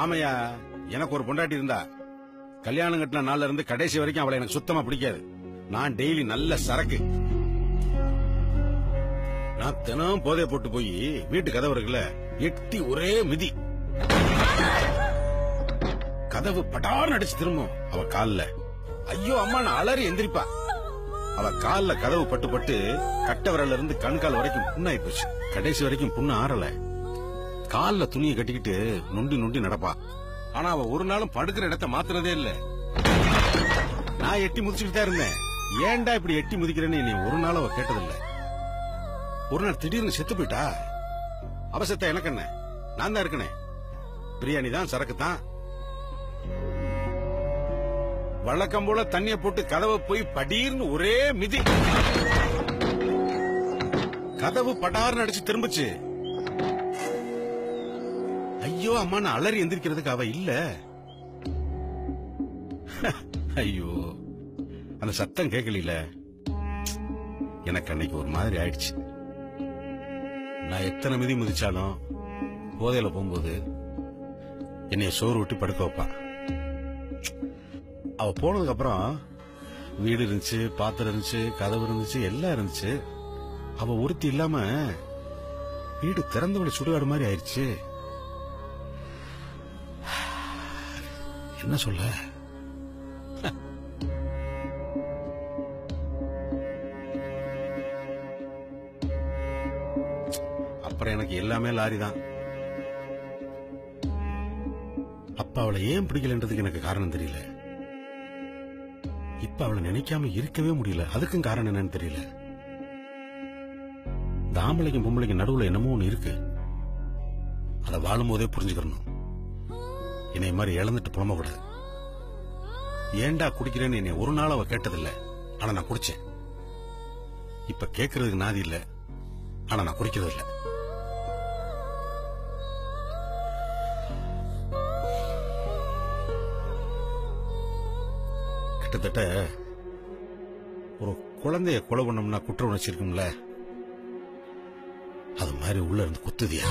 ஆமையா, எனக்கு ஒரு பொண்டாட்டி இருந்தா. கல்யாணம் கட்டின நாள்ல இருந்து கடைசி வரைக்கும் அவளை எனக்கு சுத்தமா பிடிக்காது. நான் டெய்லி நல்ல சரக்கு. நான் தினம் போதை போட்டு போய் வீட்டு கதவு இருக்குல்ல எட்டி ஒரே மிதி. கதவு படார்னு அடிச்சு திரும்பும் அவ கால்ல. ஐயோ அம்மா நான் அலறி எந்திரிப்பா. அவ கால்ல கதவு பட்டு பட்டு கட்ட விரல்ல இருந்து கண்கால் வரைக்கும் புண்ணாயி போச்சு. கடைசி வரைக்கும் புண்ணு ஆறல. கால்ல துணியை கட்டிக்கிட்டு நொண்டி நொண்டி நடப்பா. ஆனா அவ ஒரு நாளும் படுக்கிற இடத்த மாத்துறதே இல்ல. நான் எட்டி முதிச்சுக்கிட்டு தான் இருந்தேன். ஏன்டா இப்படி எட்டி முதிக்கிறேன்னு என்னை ஒரு நாள் அவ கேட்டதில்லை. ஒரு நாள் திடீர்னு செத்து போயிட்டா. அவ செத்த எனக்கு என்ன, நான் தான் இருக்கனே. பிரியாணி தான், சரக்கு தான். வழக்கம் போல தண்ணிய போட்டு கதவை போய் படீர்னு ஒரே மிதி. கதவு படார்னு அடிச்சு திரும்பிச்சு. ஐயோ அம்மா நான் அலறி எந்திரிக்கிறதுக்கு அவ இல்ல. ஐயோ அந்த சத்தம் கேட்கல. எனக்கு அன்னைக்கு ஒரு மாதிரி ஆயிடுச்சு. நான் எத்தனை மிதி மிதிச்சாலும் போதையில போகும்போது என்னைய சோறு விட்டு படுக்க வைப்பா. அவ போனதுக்கு அப்புறம் வீடு இருந்துச்சு, பாத்திரம் இருந்துச்சு, கதவு இருந்துச்சு, எல்லாம் இருந்துச்சு. அவ ஒருத்தி இல்லாம வீடு திறந்த வழி சுடுகாடு மாதிரி ஆயிடுச்சு. என்ன சொல்ல? அப்புறம் எனக்கு எல்லாமே லாரி தான். அப்ப அவளை ஏன் பிடிக்கலன்றதுக்கு எனக்கு காரணம் தெரியல. இப்ப அவளை நினைக்காம இருக்கவே முடியல. அதுக்கும் காரணம் என்னன்னு தெரியல. இந்த ஆம்பளைக்கும் பொம்பளைக்கும் நடுவுல என்னமோ ஒண்ணு இருக்கு. அதை வாழும் போதே புரிஞ்சுக்கணும். என்னை மாதிரி இழந்துட்டு புலம்ப கூடாது. ஏண்டா குடிக்கிறேன்னு என்னை ஒரு நாள் அவ கேட்டதில்லை. ஆனா நான் குடிச்சேன். இப்ப கேட்கறதுக்கு நாதி இல்ல. ஆனா நான் குடிக்கிறது இல்ல. கிட்டத்தட்ட ஒரு குழந்தைய கொலை பண்ணோம்னா குற்ற உணர்ச்சி இருக்கும்ல, அது மாதிரி உள்ள இருந்து குத்துதியா.